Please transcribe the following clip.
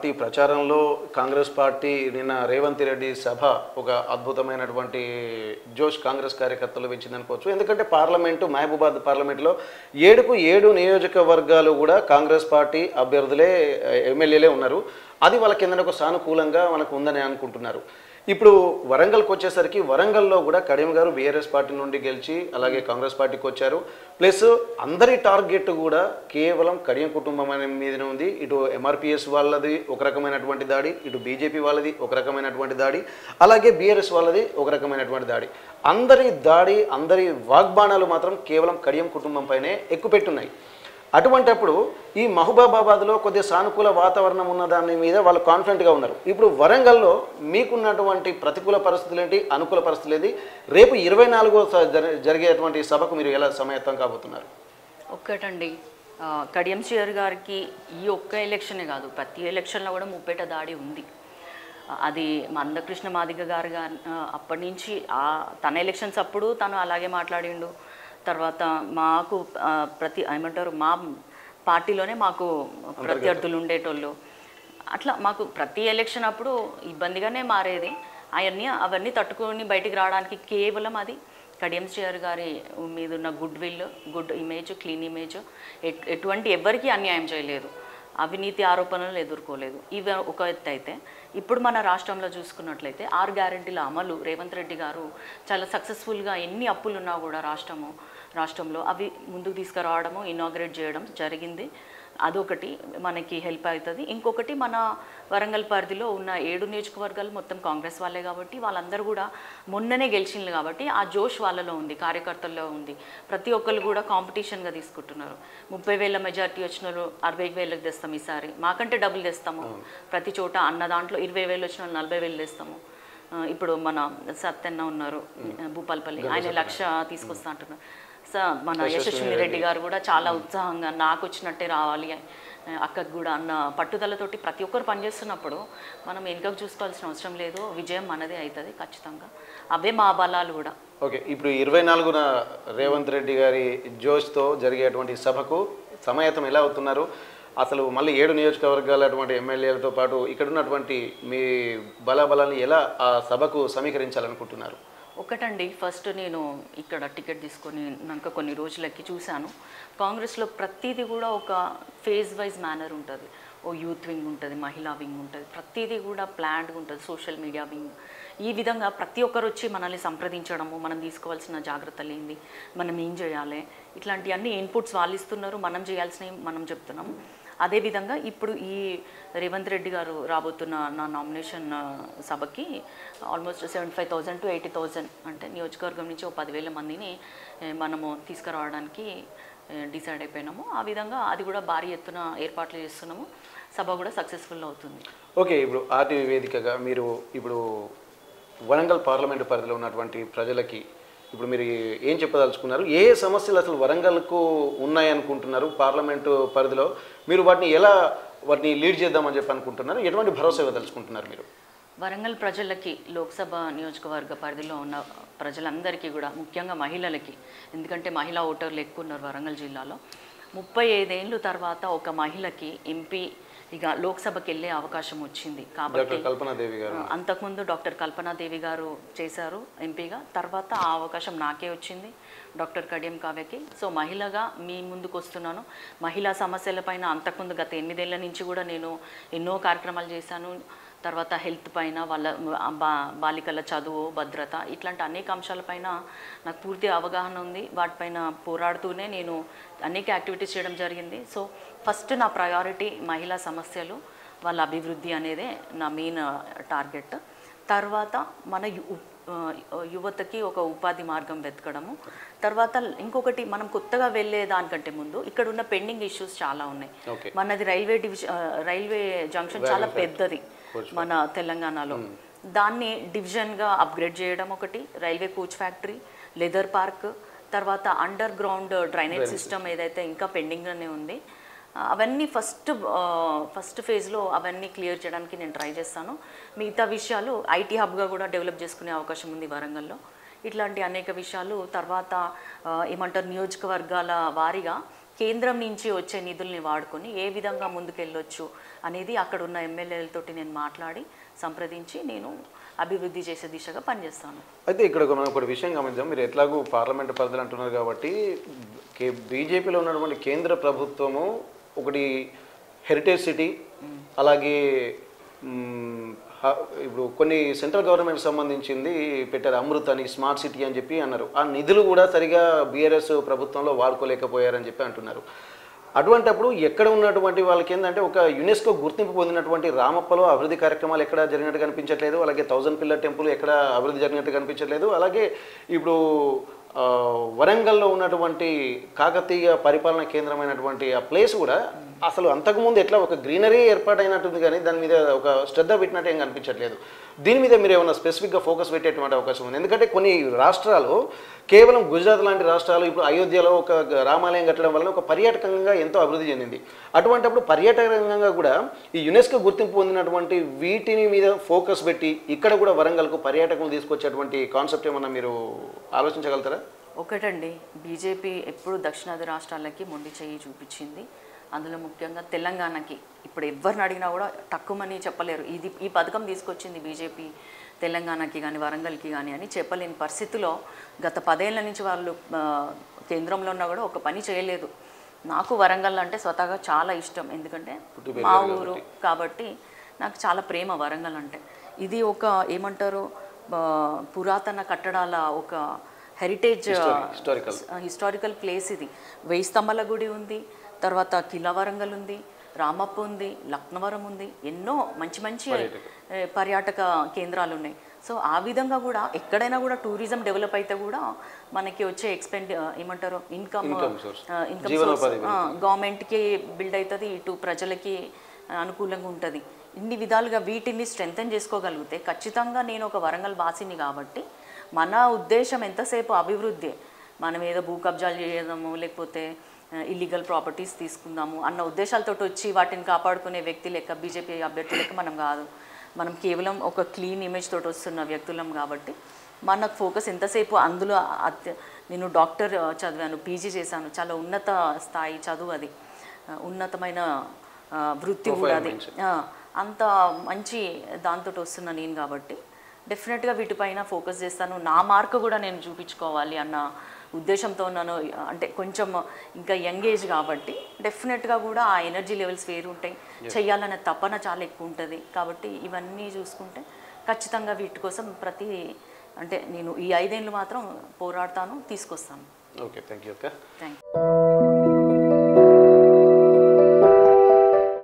Party ప్రచారంలో Congress party నిన్న రేవంత్ రెడ్డి సభ ఒక అద్భుతమైనటువంటి జోష్ కాంగ్రెస్ కార్యకర్తలు పెంచిందనుకోవచ్చు. ఎందుకంటే పార్లమెంటు మహబూబాద్ పార్లమెంట్లో 7కు 7 నియోజకవర్గాలు కూడా కాంగ్రెస్ పార్టీ అభ్యర్థులే ఎమ్మెల్యేలే ఉన్నారు. అది వాళ్ళ కింద ఒక సానుకూలంగా మనకు ఉందని అనుకుంటున్నారు. ఇప్పుడు వరంగల్కి వచ్చేసరికి వరంగల్లో కూడా కడియం గారు బీఆర్ఎస్ పార్టీ నుండి గెలిచి అలాగే కాంగ్రెస్ పార్టీకి వచ్చారు. ప్లస్ అందరి టార్గెట్ కూడా కేవలం కడియం కుటుంబం అనే మీదనే ఉంది. ఇటు ఎంఆర్పిఎస్ వాళ్ళది ఒక రకమైనటువంటి దాడి, ఇటు బీజేపీ వాళ్ళది ఒక రకమైనటువంటి దాడి, అలాగే బీఆర్ఎస్ వాళ్ళది ఒక రకమైనటువంటి దాడి. అందరి వాగ్బాణాలు మాత్రం కేవలం కడియం కుటుంబం పైనే ఎక్కుపెట్టున్నాయి. అటువంటప్పుడు ఈ మహబూబాబాద్లో కొద్దిగా సానుకూల వాతావరణం ఉన్న దాని మీద వాళ్ళు కాన్ఫిడెంట్గా ఉన్నారు. ఇప్పుడు వరంగల్లో మీకున్నటువంటి ప్రతికూల పరిస్థితులు ఏంటి, అనుకూల పరిస్థితులు ఏంటి? రేపు 24వ జరిగేటువంటి సభకు మీరు ఎలా సమాయత్తం కాబోతున్నారు? ఒక్కటండి, కడియం శ్రీహరి గారికి ఈ ఒక్క ఎలక్షనే కాదు, ప్రతి ఎలక్షన్లో కూడా ముప్పేట దాడి ఉంది. అది మందకృష్ణ మాదిగ గారు అప్పటి నుంచి తన ఎలక్షన్స్ అప్పుడు తను అలాగే మాట్లాడిండు. తర్వాత మాకు మా పార్టీలోనే మాకు ప్రత్యర్థులు ఉండేటోళ్ళు. అట్లా మాకు ప్రతి ఎలక్షన్ అప్పుడు ఇబ్బందిగానే మారేది. అవన్నీ తట్టుకొని బయటికి రావడానికి కేవలం అది కడియం శ్రీహరి గారి మీద ఉన్న గుడ్ ఇమేజ్, క్లీన్ ఇమేజ్, ఎటువంటి ఎవరికి అన్యాయం చేయలేదు, అవినీతి ఆరోపణలు ఎదుర్కోలేదు. ఇవి ఒక ఎత్తు అయితే, ఇప్పుడు మన రాష్ట్రంలో చూసుకున్నట్లయితే 6 గ్యారెంటీల అమలు రేవంత్ రెడ్డి గారు చాలా సక్సెస్ఫుల్గా ఎన్ని అప్పులున్నా కూడా రాష్ట్రంలో అవి ముందుకు తీసుకురావడము, ఇనాగ్రేట్ చేయడం జరిగింది. అదొకటి మనకి హెల్ప్ అవుతుంది. ఇంకొకటి మన వరంగల్ పరిధిలో ఉన్న 7 నియోజకవర్గాలు మొత్తం కాంగ్రెస్ వాళ్ళే కాబట్టి వాళ్ళందరూ కూడా మొన్ననే గెలిచిండ్రు కాబట్టి ఆ జోష్ వాళ్ళలో ఉంది, కార్యకర్తల్లో ఉంది. ప్రతి ఒక్కరు కూడా కాంపిటీషన్గా తీసుకుంటున్నారు. 30,000 మెజార్టీ వచ్చిన వాళ్ళు 60,000కి తెస్తాం ఈసారి, మాకంటే డబ్బులు తెస్తాము. ప్రతి చోట అన్న దాంట్లో 20,000 వచ్చిన వాళ్ళు 40,000 తెస్తాము. ఇప్పుడు మన సత్యన్న ఉన్నారు భూపాలపల్లి, ఆయన 1,00,000 తీసుకొస్తా అంటున్నారు. మన యశస్విని రెడ్డి గారు కూడా చాలా ఉత్సాహంగా నాకు వచ్చినట్టే రావాలి అక్కకు కూడా అన్న పట్టుదలతోటి ప్రతి ఒక్కరు పనిచేస్తున్నప్పుడు మనం వెనుకకు చూసుకోవాల్సిన అవసరం లేదు. విజయం మనదే అవుతుంది ఖచ్చితంగా. అవే మా బలాలు కూడా. ఓకే, ఇప్పుడు 24న రేవంత్ రెడ్డి గారి జోష్తో జరిగేటువంటి సభకు సమాయత్తం ఎలా అవుతున్నారు? అసలు మళ్ళీ 7 నియోజకవర్గాల అటువంటి ఎమ్మెల్యేలతో పాటు ఇక్కడ ఉన్నటువంటి మీ బలాబలాన్ని ఎలా ఆ సభకు సమీకరించాలనుకుంటున్నారు? ఒకటండి, ఫస్ట్ నేను ఇక్కడ టికెట్ తీసుకొని నాకు కొన్ని రోజులకి చూశాను. కాంగ్రెస్లో ప్రతిదీ కూడా ఒక ఫేజ్ వైజ్ మేనర్ ఉంటుంది. ఓ యూత్ వింగ్ ఉంటుంది, మహిళా వింగ్ ఉంటుంది, ప్రతిదీ కూడా ప్లాన్డ్గా ఉంటుంది, సోషల్ మీడియా వింగ్. ఈ విధంగా ప్రతి ఒక్కరు వచ్చి మనల్ని సంప్రదించడము, మనం తీసుకోవాల్సిన జాగ్రత్తలు ఏంది, మనం ఏం చేయాలి, ఇట్లాంటి అన్ని ఇన్పుట్స్ వాళ్ళు ఇస్తున్నారు, మనం చేయాల్సినవి మనం చెప్తున్నాము. అదేవిధంగా ఇప్పుడు ఈ రేవంత్ రెడ్డి గారు రాబోతున్న నా నామినేషన్ సభకి ఆల్మోస్ట్ 75,000 to 80,000 అంటే నియోజకవర్గం నుంచి 10,000 మందిని మనము తీసుకురావడానికి డిసైడ్ అయిపోయినాము. ఆ విధంగా అది కూడా భారీ ఎత్తున ఏర్పాట్లు చేస్తున్నాము. సభ కూడా సక్సెస్ఫుల్ అవుతుంది. ఓకే, ఇప్పుడు ఆర్టీవీ వేదికగా మీరు ఇప్పుడు వరంగల్ పార్లమెంటు పరిధిలో ఉన్నటువంటి ప్రజలకి ఇప్పుడు మీరు ఏం చెప్పదలుచుకున్నారు? ఏ సమస్యలు అసలు వరంగల్కు ఉన్నాయనుకుంటున్నారు? పార్లమెంటు పరిధిలో మీరు వాటిని లీడ్ చేద్దామని చెప్పి అనుకుంటున్నారు? ఎటువంటి భరోసా ఇవ్వదలుచుకుంటున్నారు మీరు? వరంగల్ ప్రజలకి, లోక్సభ నియోజకవర్గ పరిధిలో ఉన్న ప్రజలందరికీ కూడా, ముఖ్యంగా మహిళలకి, ఎందుకంటే మహిళా ఓటర్లు ఎక్కువ ఉన్నారు వరంగల్ జిల్లాలో. 35 ఏళ్ళ తర్వాత ఒక మహిళకి ఎంపీ ఇక లోక్సభకి వెళ్ళే అవకాశం వచ్చింది కాబట్టి అంతకుముందు డాక్టర్ కల్పనాదేవి గారు చేశారు ఎంపీగా, తర్వాత ఆ అవకాశం నాకే వచ్చింది డాక్టర్ కడియం కావ్యకి. సో మహిళగా మీ ముందుకు వస్తున్నాను. మహిళా సమస్యలపైన అంతకుముందు గత 8 ఏళ్ల నుంచి కూడా నేను ఎన్నో కార్యక్రమాలు చేశాను. తర్వాత హెల్త్ పైన, వాళ్ళ బాలికల చదువు, భద్రత, ఇట్లాంటి అనేక అంశాలపైన నాకు పూర్తి అవగాహన ఉంది. వాటిపైన పోరాడుతూనే నేను అనేక యాక్టివిటీస్ చేయడం జరిగింది. సో ఫస్ట్ నా ప్రయారిటీ మహిళా సమస్యలు, వాళ్ళ అభివృద్ధి అనేదే నా మెయిన్ టార్గెట్. తర్వాత మన యువతకి ఒక ఉపాధి మార్గం వెతకడము. తర్వాత ఇంకొకటి, మనం కొత్తగా వెళ్ళే దానికంటే ముందు ఇక్కడ ఉన్న పెండింగ్ ఇష్యూస్ చాలా ఉన్నాయి. మనది రైల్వే జంక్షన్ చాలా పెద్దది మన తెలంగాణలో. దాన్ని డివిజన్గా అప్గ్రేడ్ చేయడం ఒకటి, railway coach factory, leather park, తర్వాత అండర్ గ్రౌండ్ డ్రైనేజ్ సిస్టమ్ ఏదైతే ఇంకా పెండింగ్లోనే ఉంది, అవన్నీ ఫస్ట్ ఫేజ్లో అవన్నీ క్లియర్ చేయడానికి నేను ట్రై చేస్తాను. మిగతా విషయాలు ఐటీ హబ్గా కూడా డెవలప్ చేసుకునే అవకాశం ఉంది వరంగల్లో. ఇట్లాంటి అనేక విషయాలు. తర్వాత ఏమంటారు, నియోజకవర్గాల వారీగా కేంద్రం నుంచి వచ్చే నిధుల్ని వాడుకొని ఏ విధంగా ముందుకెళ్ళొచ్చు అనేది అక్కడ ఉన్న ఎమ్మెల్యేలతోటి నేను మాట్లాడి సంప్రదించి నేను అభివృద్ధి చేసే దిశగా పనిచేస్తాను. అయితే ఇక్కడ మనం ఒక విషయం గమనిద్దాం. మీరు ఎట్లాగూ పార్లమెంటు పరిధిలో అంటున్నారు కాబట్టి బీజేపీలో ఉన్నటువంటి కేంద్ర ప్రభుత్వము ఒకటి హెరిటేజ్ సిటీ, అలాగే ఇప్పుడు కొన్ని సెంట్రల్ గవర్నమెంట్ సంబంధించింది పెట్టారు, అమృత్ అని, స్మార్ట్ సిటీ అని చెప్పి అన్నారు. ఆ నిధులు కూడా సరిగా బీఆర్ఎస్ ప్రభుత్వంలో వాడుకోలేకపోయారని చెప్పి అంటున్నారు. అటువంటప్పుడు ఎక్కడ ఉన్నటువంటి వాళ్ళకి ఏంటంటే ఒక యునెస్కో గుర్తింపు పొందినటువంటి రామప్పలో అభివృద్ధి కార్యక్రమాలు ఎక్కడ జరిగినట్టు కనిపించట్లేదు, అలాగే 1000 పిల్లర్ టెంపుల్ ఎక్కడ అభివృద్ధి జరిగినట్టు కనిపించట్లేదు, అలాగే ఇప్పుడు వరంగల్లో ఉన్నటువంటి కాకతీయ పరిపాలన కేంద్రమైనటువంటి ఆ ప్లేస్ కూడా అసలు అంతకుముందు ఎట్లా ఒక గ్రీనరీ ఏర్పాటైనట్టుంది కానీ దాని మీద ఒక శ్రద్ధ పెట్టినట్టు ఏం కనిపించట్లేదు. దీని మీద మీరు ఏమైనా స్పెసిఫిక్గా ఫోకస్ పెట్టేటువంటి అవకాశం ఉంది? ఎందుకంటే కొన్ని రాష్ట్రాలు, కేవలం గుజరాత్ లాంటి రాష్ట్రాలు ఇప్పుడు అయోధ్యలో ఒక రామాలయం కట్టడం వలన ఒక పర్యాటకంగా ఎంతో అభివృద్ధి చెందింది. అటువంటిప్పుడు పర్యాటకంగా కూడా ఈ యునెస్కో గుర్తింపు పొందినటువంటి వీటిని మీద ఫోకస్ పెట్టి ఇక్కడ కూడా వరంగల్కు పర్యాటకులు తీసుకొచ్చేటువంటి కాన్సెప్ట్ ఏమన్నా మీరు ఆలోచించగలుగుతారా? ఒకటండి, బీజేపీ ఎప్పుడు దక్షిణాది రాష్ట్రాలకి మొండి చెయ్యి చూపించింది. అందులో ముఖ్యంగా తెలంగాణకి ఇప్పుడు ఎవరిని అడిగినా కూడా తక్కువని చెప్పలేరు. ఈ పథకం తీసుకొచ్చింది బీజేపీ తెలంగాణకి కానీ వరంగల్కి కానీ అని చెప్పలేని పరిస్థితిలో గత 10 ఏళ్ల నుంచి వాళ్ళు కేంద్రంలో ఉన్నా కూడా ఒక పని చేయలేదు. నాకు వరంగల్ అంటే స్వతహాగా చాలా ఇష్టం, ఎందుకంటే మా ఊరు కాబట్టి నాకు చాలా ప్రేమ వరంగల్ అంటే. ఇది ఒక ఏమంటారు, పురాతన కట్టడాల ఒక హెరిటేజ్ హిస్టారికల్ ప్లేస్. ఇది 1000 స్తంభాల గుడి ఉంది, తర్వాత కిలా వరంగల్ ఉంది, రామప్ప ఉంది, లక్నవరం ఉంది, ఎన్నో మంచి మంచి పర్యాటక కేంద్రాలు ఉన్నాయి. సో ఆ విధంగా కూడా ఎక్కడైనా కూడా టూరిజం డెవలప్ అయితే కూడా మనకి వచ్చే ఏమంటారు ఇన్కమ్ సోర్స్ గవర్నమెంట్కి బిల్డ్ అవుతుంది, ఇటు ప్రజలకి అనుకూలంగా ఉంటుంది. ఇన్ని విధాలుగా వీటిని స్ట్రెంథెన్ చేసుకోగలిగితే ఖచ్చితంగా నేను ఒక వరంగల్ వాసిని కాబట్టి మన ఉద్దేశం ఎంతసేపు అభివృద్ధి, మనం ఏదో భూ కబ్జాలు చేయడము లేకపోతే ఇల్లీగల్ ప్రాపర్టీస్ తీసుకుందాము అన్న ఉద్దేశాలతో వచ్చి వాటిని కాపాడుకునే వ్యక్తి లెక్క బీజేపీ అభ్యర్థి లెక్క మనం కాదు. మనం కేవలం ఒక క్లీన్ ఇమేజ్ తోటి వస్తున్న వ్యక్తులం కాబట్టి మనకు ఫోకస్ ఎంతసేపు అందులో. నేను డాక్టర్ చదివాను, పీజీ చేశాను, చాలా ఉన్నత స్థాయి చదువు, అది ఉన్నతమైన వృత్తి కూడా, అది అంత మంచి దాంతో వస్తున్నా నేను కాబట్టి డెఫినెట్గా వీటిపైన ఫోకస్ చేస్తాను. నా మార్క్ కూడా నేను చూపించుకోవాలి అన్న ఉద్దేశంతో ఉన్నాను. అంటే కొంచెం ఇంకా యంగ్ ఏజ్ కాబట్టి డెఫినెట్గా కూడా ఆ ఎనర్జీ లెవెల్స్ వేరు ఉంటాయి, చెయ్యాలనే తపన చాలా ఎక్కువ ఉంటుంది. కాబట్టి ఇవన్నీ చూసుకుంటే ఖచ్చితంగా వీటి కోసం అంటే నేను ఈ 5 ఏళ్ళు మాత్రం పోరాడతాను, తీసుకొస్తాను. Okay, thank you. Thank you.